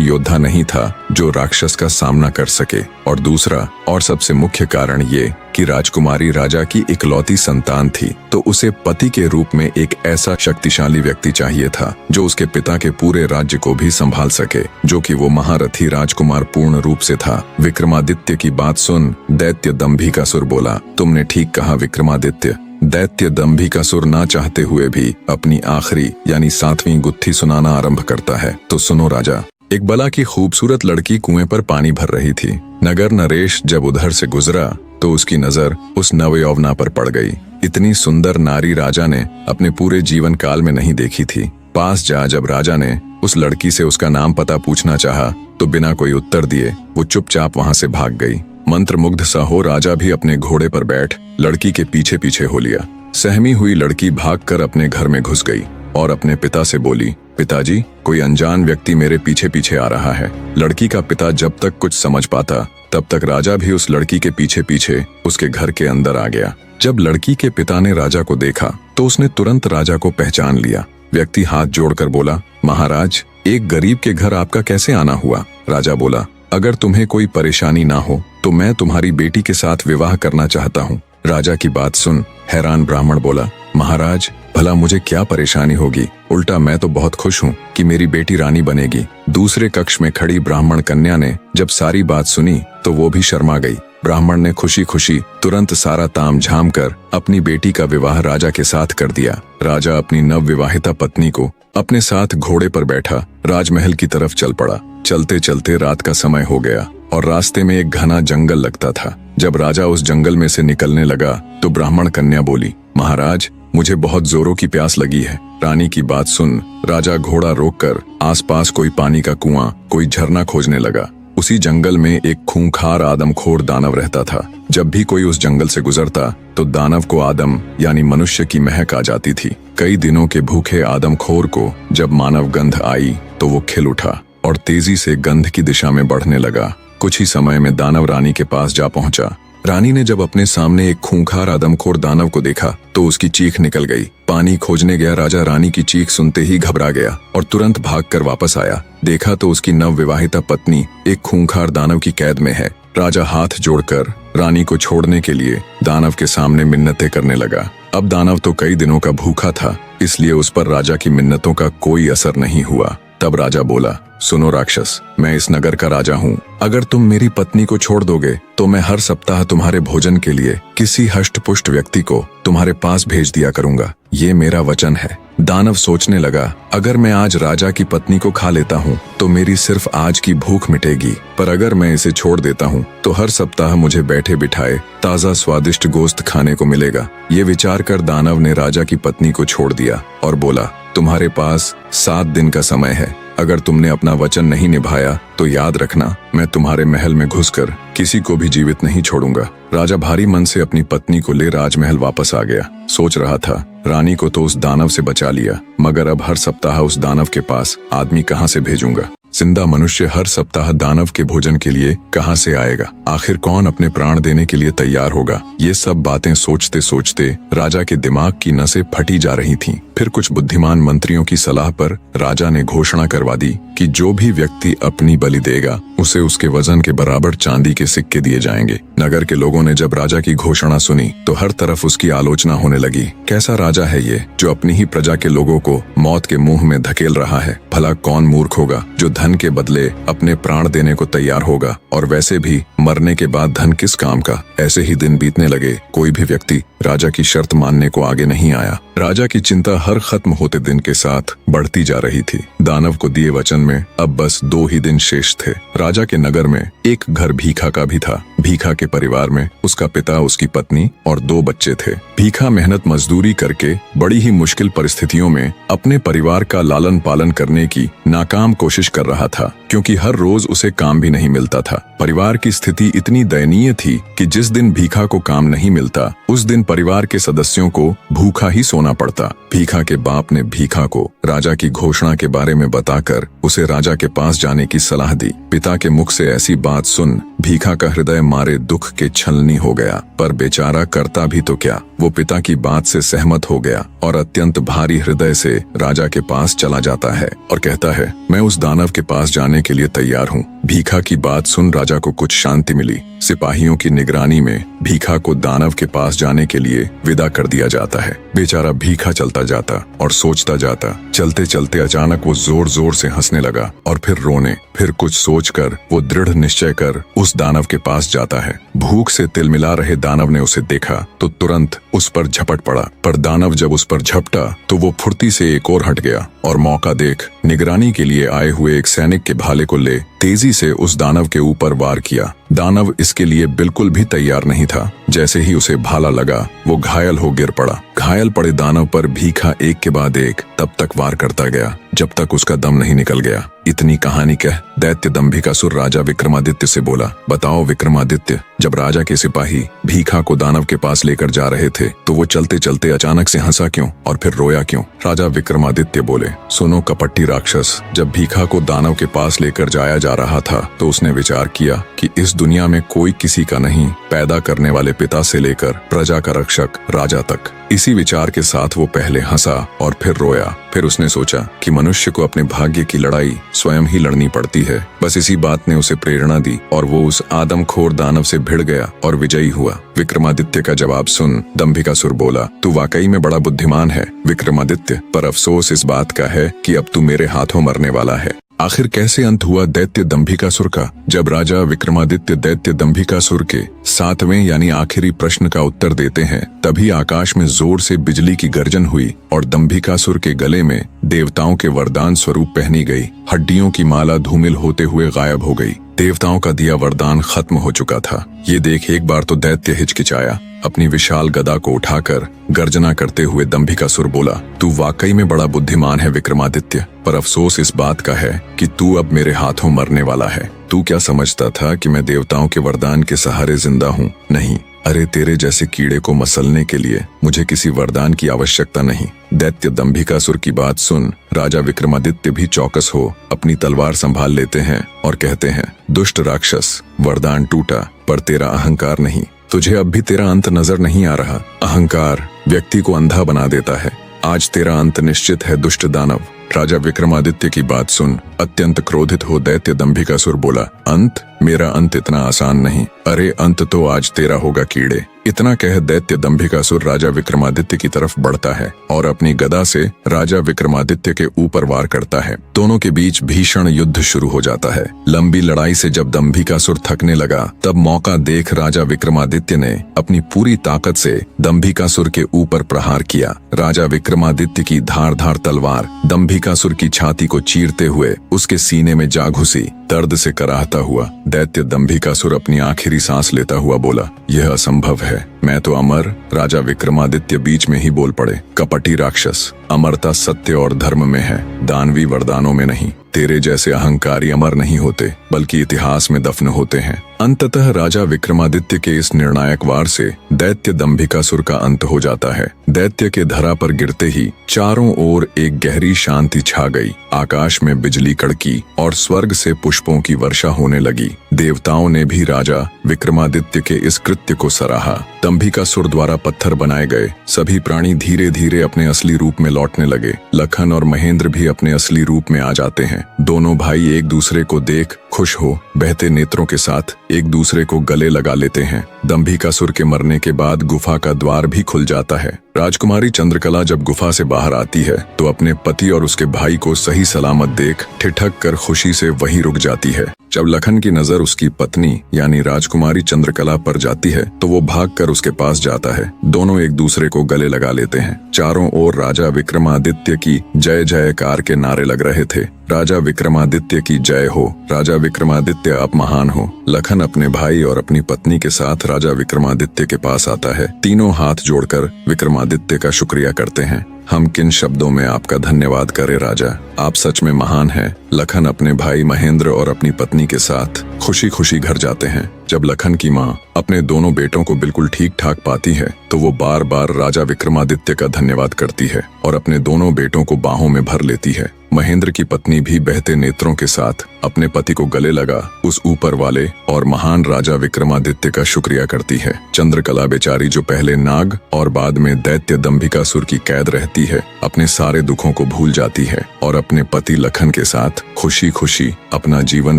योद्धा नहीं था जो राक्षस का सामना कर सके। और दूसरा और सबसे मुख्य कारण ये कि राजकुमारी राजा की इकलौती संतान थी, तो उसे पति के रूप में एक ऐसा शक्तिशाली व्यक्ति चाहिए था जो उसके पिता के पूरे राज्य को भी संभाल सके, जो कि वो महारथी राजकुमार पूर्ण रूप से था। विक्रमादित्य की बात सुन दैत्य दंभिकासुर बोला, तुमने ठीक कहा विक्रमादित्य। दैत्य दंभिकासुर ना चाहते हुए भी अपनी आखिरी यानी 7वीं गुत्थी सुनाना आरंभ करता है। तो सुनो राजा, एक बला की खूबसूरत लड़की कुएं पर पानी भर रही थी। नगर नरेश जब उधर से गुजरा तो उसकी नजर उस नवयौवना पर पड़ गई। इतनी सुंदर नारी राजा ने अपने पूरे जीवन काल में नहीं देखी थी। पास जा जब राजा ने उस लड़की से उसका नाम पता पूछना चाहा तो बिना कोई उत्तर दिए वो चुपचाप वहां से भाग गई। मंत्रमुग्ध सा हो राजा भी अपने घोड़े पर बैठ लड़की के पीछे पीछे हो लिया। सहमी हुई लड़की भागकर अपने घर में घुस गई और अपने पिता से बोली, पिताजी, कोई अनजान व्यक्ति मेरे पीछे पीछे आ रहा है। लड़की का पिता जब तक कुछ समझ पाता तब तक राजा भी उस लड़की के पीछे पीछे उसके घर के अंदर आ गया। जब लड़की के पिता ने राजा को देखा तो उसने तुरंत राजा को पहचान लिया। व्यक्ति हाथ जोड़कर बोला, महाराज, एक गरीब के घर आपका कैसे आना हुआ? राजा बोला, अगर तुम्हें कोई परेशानी ना हो तो मैं तुम्हारी बेटी के साथ विवाह करना चाहता हूँ। राजा की बात सुन हैरान ब्राह्मण बोला, महाराज, भला मुझे क्या परेशानी होगी? उल्टा मैं तो बहुत खुश हूँ कि मेरी बेटी रानी बनेगी। दूसरे कक्ष में खड़ी ब्राह्मण कन्या ने जब सारी बात सुनी तो वो भी शर्मा गई। ब्राह्मण ने खुशी खुशी तुरंत सारा ताम झाम कर अपनी बेटी का विवाह राजा के साथ कर दिया। राजा अपनी नवविवाहिता पत्नी को अपने साथ घोड़े पर बैठा राजमहल की तरफ चल पड़ा। चलते चलते रात का समय हो गया और रास्ते में एक घना जंगल लगता था। जब राजा उस जंगल में से निकलने लगा तो ब्राह्मण कन्या बोली, महाराज, मुझे बहुत जोरों की प्यास लगी है। रानी की बात सुन राजा घोड़ा रोककर आसपास कोई पानी का कुआं, कोई झरना खोजने लगा। उसी जंगल में एक खूंखार आदमखोर दानव रहता था। जब भी कोई उस जंगल से गुजरता तो दानव को आदम यानी मनुष्य की महक आ जाती थी। कई दिनों के भूखे आदमखोर को जब मानव गंध आई तो वो खिल उठा और तेजी से गंध की दिशा में बढ़ने लगा। कुछ ही समय में दानव रानी के पास जा पहुंचा। रानी ने जब अपने सामने एक खूंखार आदमखोर दानव को देखा तो उसकी चीख निकल गई। पानी खोजने गया राजा रानी की चीख सुनते ही घबरा गया और तुरंत भागकर वापस आया। देखा तो उसकी नवविवाहिता पत्नी एक खूंखार दानव की कैद में है। राजा हाथ जोड़कर रानी को छोड़ने के लिए दानव के सामने मिन्नतें करने लगा। अब दानव तो कई दिनों का भूखा था, इसलिए उस पर राजा की मिन्नतों का कोई असर नहीं हुआ। तब राजा बोला, सुनो राक्षस, मैं इस नगर का राजा हूँ। अगर तुम मेरी पत्नी को छोड़ दोगे तो मैं हर सप्ताह तुम्हारे भोजन के लिए किसी हष्टपुष्ट व्यक्ति को तुम्हारे पास भेज दिया करूंगा। ये मेरा वचन है। दानव सोचने लगा, अगर मैं आज राजा की पत्नी को खा लेता हूँ तो मेरी सिर्फ आज की भूख मिटेगी, पर अगर मैं इसे छोड़ देता हूँ तो हर सप्ताह मुझे बैठे बिठाए ताजा स्वादिष्ट गोश्त खाने को मिलेगा। ये विचार कर दानव ने राजा की पत्नी को छोड़ दिया और बोला, तुम्हारे पास 7 दिन का समय है। अगर तुमने अपना वचन नहीं निभाया तो याद रखना, मैं तुम्हारे महल में घुसकर किसी को भी जीवित नहीं छोड़ूंगा। राजा भारी मन से अपनी पत्नी को ले राजमहल वापस आ गया। सोच रहा था, रानी को तो उस दानव से बचा लिया, मगर अब हर सप्ताह उस दानव के पास आदमी कहाँ से भेजूंगा? जिंदा मनुष्य हर सप्ताह दानव के भोजन के लिए कहाँ से आएगा? आखिर कौन अपने प्राण देने के लिए तैयार होगा? ये सब बातें सोचते सोचते राजा के दिमाग की नसें फटी जा रही थीं। फिर कुछ बुद्धिमान मंत्रियों की सलाह पर राजा ने घोषणा करवा दी कि जो भी व्यक्ति अपनी बलि देगा उसे उसके वजन के बराबर चांदी के सिक्के दिए जाएंगे, नगर के लोगों ने जब राजा की घोषणा सुनी तो हर तरफ उसकी आलोचना होने लगी। कैसा राजा है ये जो अपनी ही प्रजा के लोगों को मौत के मुंह में धकेल रहा है। भला कौन मूर्ख होगा जो धन के बदले अपने प्राण देने को तैयार होगा, और वैसे भी मरने के बाद धन किस काम का। ऐसे ही दिन बीतने लगे। कोई भी व्यक्ति राजा की शर्त मानने को आगे नहीं आया। राजा की चिंता हर खत्म होते दिन के साथ बढ़ती जा रही थी। दानव को दिए वचन में अब बस 2 ही दिन शेष थे। राजा के नगर में एक घर भीखा का भी था। भीखा के परिवार में उसका पिता, उसकी पत्नी और 2 बच्चे थे। भीखा मेहनत मजदूरी करके बड़ी ही मुश्किल परिस्थितियों में अपने परिवार का लालन पालन करने की नाकाम कोशिश कर रहा था, क्योंकि हर रोज उसे काम भी नहीं मिलता था। परिवार की स्थिति इतनी दयनीय थी कि जिस दिन भीखा को काम नहीं मिलता उस दिन परिवार के सदस्यों को भूखा ही सोना पड़ता। भीखा के बाप ने भीखा को राजा की घोषणा के बारे में बताकर उसे राजा के पास जाने की सलाह दी। पिता के मुख से ऐसी बात सुन भीखा का हृदय मारे दुख के छलनी हो गया, पर बेचारा करता भी तो क्या। वो पिता की बात से सहमत हो गया और अत्यंत भारी हृदय से राजा के पास चला जाता है और कहता है, मैं उस दानव के पास जाने के लिए तैयार हूँ। भीखा की बात सुन राजा को कुछ शांति मिली। सिपाहियों की निगरानी में भीखा को दानव के पास जाने के लिए विदा कर दिया जाता है। बेचारा भीखा चलता जाता और सोचता जाता। चलते चलते अचानक वो जोर जोर से हंसने लगा और फिर रोने। फिर कुछ सोचकर वो दृढ़ निश्चय कर उस दानव के पास जाता है। भूख से तिलमिला रहे दानव ने उसे देखा तो तुरंत उस पर झपट पड़ा, पर दानव जब उस पर झपटा तो वो फुर्ती से एक और हट गया और मौका देख निगरानी के लिए आए हुए एक सैनिक के भाले को ले तेजी से उस दानव के ऊपर वार किया। दानव इसके लिए बिल्कुल भी तैयार नहीं था। जैसे ही उसे भाला लगा वो घायल हो गिर पड़ा। घायल पड़े दानव पर भीखा एक के बाद एक तब तक वार करता गया जब तक उसका दम नहीं निकल गया। इतनी कहानी कह दैत्य दंभिकासुर राजा विक्रमादित्य से बोला, बताओ विक्रमादित्य, जब राजा के सिपाही भीखा को दानव के पास लेकर जा रहे थे तो वो चलते चलते अचानक से हंसा क्यों और फिर रोया क्यों? राजा विक्रमादित्य बोले, सुनो कपटी राक्षस, जब भीखा को दानव के पास लेकर जाया जा रहा था तो उसने विचार किया कि इस दुनिया में कोई किसी का नहीं, पैदा करने वाले पिता से लेकर प्रजा का रक्षक राजा तक। इसी विचार के साथ वो पहले हंसा और फिर रोया। फिर उसने सोचा कि मनुष्य को अपने भाग्य की लड़ाई स्वयं ही लड़नी पड़ती है। बस इसी बात ने उसे प्रेरणा दी और वो उस आदमखोर दानव से भिड़ गया और विजयी हुआ। विक्रमादित्य का जवाब सुन दंभिकासुर बोला, तू वाकई में बड़ा बुद्धिमान है विक्रमादित्य, पर अफसोस इस बात का है कि अब तू मेरे हाथों मरने वाला है। आखिर कैसे अंत हुआ दैत्य दंभिकासुर का? जब राजा विक्रमादित्य दैत्य दंभिकासुर के 7वें यानी आखिरी प्रश्न का उत्तर देते हैं तभी आकाश में जोर से बिजली की गर्जन हुई और दंभिकासुर के गले में देवताओं के वरदान स्वरूप पहनी गई हड्डियों की माला धूमिल होते हुए गायब हो गई। देवताओं का दिया वरदान खत्म हो चुका था। ये देख एक बार तो दैत्य हिचकिचाया। अपनी विशाल गदा को उठाकर गर्जना करते हुए दंभिकासुर बोला, तू वाकई में बड़ा बुद्धिमान है विक्रमादित्य, पर अफसोस इस बात का है कि तू अब मेरे हाथों मरने वाला है। तू क्या समझता था कि मैं देवताओं के वरदान के सहारे जिंदा हूँ? नहीं, अरे तेरे जैसे कीड़े को मसलने के लिए मुझे किसी वरदान की आवश्यकता नहीं। दैत्य दंभिकासुर की बात सुन राजा विक्रमादित्य भी चौकस हो अपनी तलवार संभाल लेते हैं और कहते हैं, दुष्ट राक्षस, वरदान टूटा पर तेरा अहंकार नहीं। तुझे अब भी तेरा अंत नजर नहीं आ रहा। अहंकार व्यक्ति को अंधा बना देता है। आज तेरा अंत निश्चित है दुष्ट दानव। राजा विक्रमादित्य की बात सुन अत्यंत क्रोधित हो दैत्य दंभिकासुर बोला, अंत? मेरा अंत इतना आसान नहीं। अरे अंत तो आज तेरा होगा कीड़े। इतना कह दैत्य दंभिकासुर राजा विक्रमादित्य की तरफ बढ़ता है और अपनी गदा से राजा विक्रमादित्य के ऊपर वार करता है। दोनों के बीच भीषण युद्ध शुरू हो जाता है। लंबी लड़ाई से जब दंभिकासुर थकने लगा तब मौका देख राजा विक्रमादित्य ने अपनी पूरी ताकत से दंभिकासुर के ऊपर प्रहार किया। राजा विक्रमादित्य की धारदार तलवार दंभिकासुर की छाती को चीरते हुए उसके सीने में जा घुसी। दर्द से कराहता हुआ दैत्य दंभिकासुर अपनी आखिरी सांस लेता हुआ बोला, यह असंभव है, मैं तो अमर। राजा विक्रमादित्य बीच में ही बोल पड़े, कपटी राक्षस, अमरता सत्य और धर्म में है, दानवी वरदानों में नहीं। तेरे जैसे अहंकारी अमर नहीं होते बल्कि इतिहास में दफन होते हैं। अंततः राजा विक्रमादित्य के इस निर्णायक वार से दैत्य दंभिकासुर का अंत हो जाता है। दैत्य के धरा पर गिरते ही चारों ओर एक गहरी शांति छा गई। आकाश में बिजली कड़की और स्वर्ग से पुष्पों की वर्षा होने लगी। देवताओं ने भी राजा विक्रमादित्य के इस कृत्य को सराहा। दंभिकासुर द्वारा पत्थर बनाए गए सभी प्राणी धीरे धीरे अपने असली रूप में लौटने लगे। लखन और महेंद्र भी अपने असली रूप में आ जाते हैं। दोनों भाई एक दूसरे को देख खुश हो बहते नेत्रों के साथ एक दूसरे को गले लगा लेते हैं। दंभिकासुर के मरने के बाद गुफा का द्वार भी खुल जाता है। राजकुमारी चंद्रकला जब गुफा से बाहर आती है तो अपने पति और उसके भाई को सही सलामत देख ठिठक कर खुशी से वहीं रुक जाती है। जब लखन की नजर उसकी पत्नी यानी राजकुमारी चंद्रकला पर जाती है तो वो भागकर उसके पास जाता है। दोनों एक दूसरे को गले लगा लेते हैं। चारों ओर राजा विक्रमादित्य की जय जयकार के नारे लग रहे थे। राजा विक्रमादित्य की जय हो, राजा विक्रमादित्य आप महान हो। लखन अपने भाई और अपनी पत्नी के साथ राजा विक्रमादित्य के पास आता है। तीनों हाथ जोड़कर विक्रमादित्य का शुक्रिया करते हैं। हम किन शब्दों में आपका धन्यवाद करें राजा, आप सच में महान हैं। लखन अपने भाई महेंद्र और अपनी पत्नी के साथ खुशी खुशी घर जाते हैं। जब लखन की माँ अपने दोनों बेटों को बिल्कुल ठीक ठाक पाती है तो वो बार बार राजा विक्रमादित्य का धन्यवाद करती है और अपने दोनों बेटों को बाहों में भर लेती है। महेंद्र की पत्नी भी बहते नेत्रों के साथ अपने पति को गले लगा उस ऊपर वाले और महान राजा विक्रमादित्य का शुक्रिया करती है। चंद्रकला बेचारी जो पहले नाग और बाद में दैत्य दंभिकासुर की कैद रहती है, अपने सारे दुखों को भूल जाती है और अपने पति लखन के साथ खुशी खुशी अपना जीवन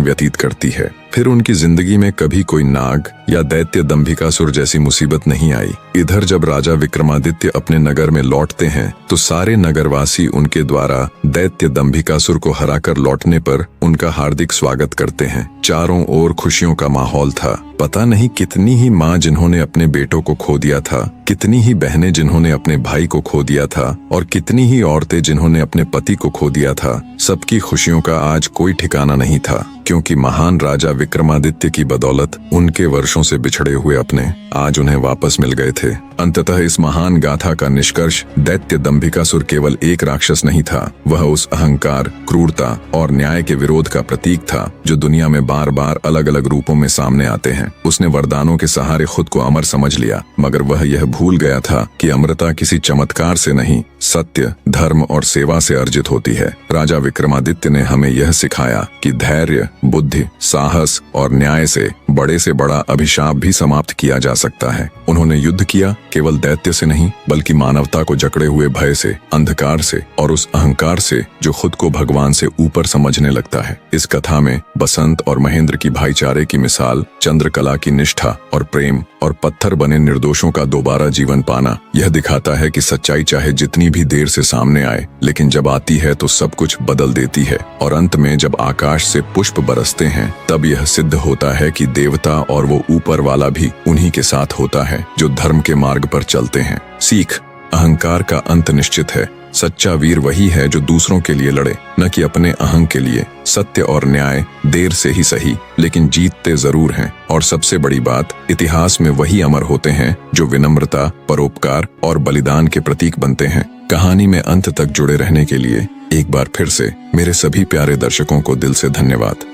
व्यतीत करती है। फिर उनकी जिंदगी में कभी कोई नाग या दैत्य दंभिकासुर जैसी मुसीबत नहीं आई। इधर जब राजा विक्रमादित्य अपने नगर में लौटते हैं तो सारे नगरवासी उनके द्वारा दैत्य दंभिकासुर को हराकर लौटने पर उनका हार्दिक स्वागत करते हैं। चारों ओर खुशियों का माहौल था। पता नहीं कितनी ही माँ जिन्होंने अपने बेटों को खो दिया था, कितनी ही बहनें जिन्होंने अपने भाई को खो दिया था और कितनी ही औरतें जिन्होंने अपने पति को खो दिया था। सबकी खुशियों का आज कोई ठिकाना नहीं था, क्योंकि महान राजा विक्रमादित्य की बदौलत उनके वर्षों से बिछड़े हुए अपने आज उन्हें वापस मिल गए थे। अंततः इस महान गाथा का निष्कर्ष दैत्य दंभिकासुर केवल एक राक्षस नहीं था, वह उस अहंकार, क्रूरता और न्याय के विरोध का प्रतीक था जो दुनिया में बार बार अलग अलग रूपों में सामने आते हैं। उसने वरदानों के सहारे खुद को अमर समझ लिया, मगर वह यह भूल गया था कि अमरता किसी चमत्कार से नहीं, सत्य, धर्म और सेवा से अर्जित होती है। राजा विक्रमादित्य ने हमें यह सिखाया कि धैर्य, बुद्धि, साहस और न्याय से बड़ा अभिशाप भी समाप्त किया जा सकता है। उन्होंने युद्ध किया केवल दैत्य से नहीं, बल्कि मानवता को जकड़े हुए भय से, अंधकार से और उस अहंकार से जो खुद को भगवान से ऊपर समझने लगता है। इस कथा में बसंत और महेंद्र की भाईचारे की मिसाल, चंद्रकला की निष्ठा और प्रेम और पत्थर बने निर्दोषों का दोबारा जीवन पाना यह दिखाता है कि सच्चाई चाहे जितनी भी देर से सामने आए, लेकिन जब आती है तो सब कुछ बदल देती है। और अंत में जब आकाश से पुष्प बरसते हैं तब यह सिद्ध होता है कि देवता और वो ऊपर वाला भी उन्हीं के साथ होता है जो धर्म के मार्ग पर चलते हैं। सीख, अहंकार का अंत निश्चित है। सच्चा वीर वही है जो दूसरों के लिए लड़े, न कि अपने अहंग के लिए। सत्य और न्याय देर से ही सही, लेकिन जीतते जरूर हैं। और सबसे बड़ी बात, इतिहास में वही अमर होते हैं जो विनम्रता, परोपकार और बलिदान के प्रतीक बनते हैं। कहानी में अंत तक जुड़े रहने के लिए एक बार फिर से मेरे सभी प्यारे दर्शकों को दिल से धन्यवाद।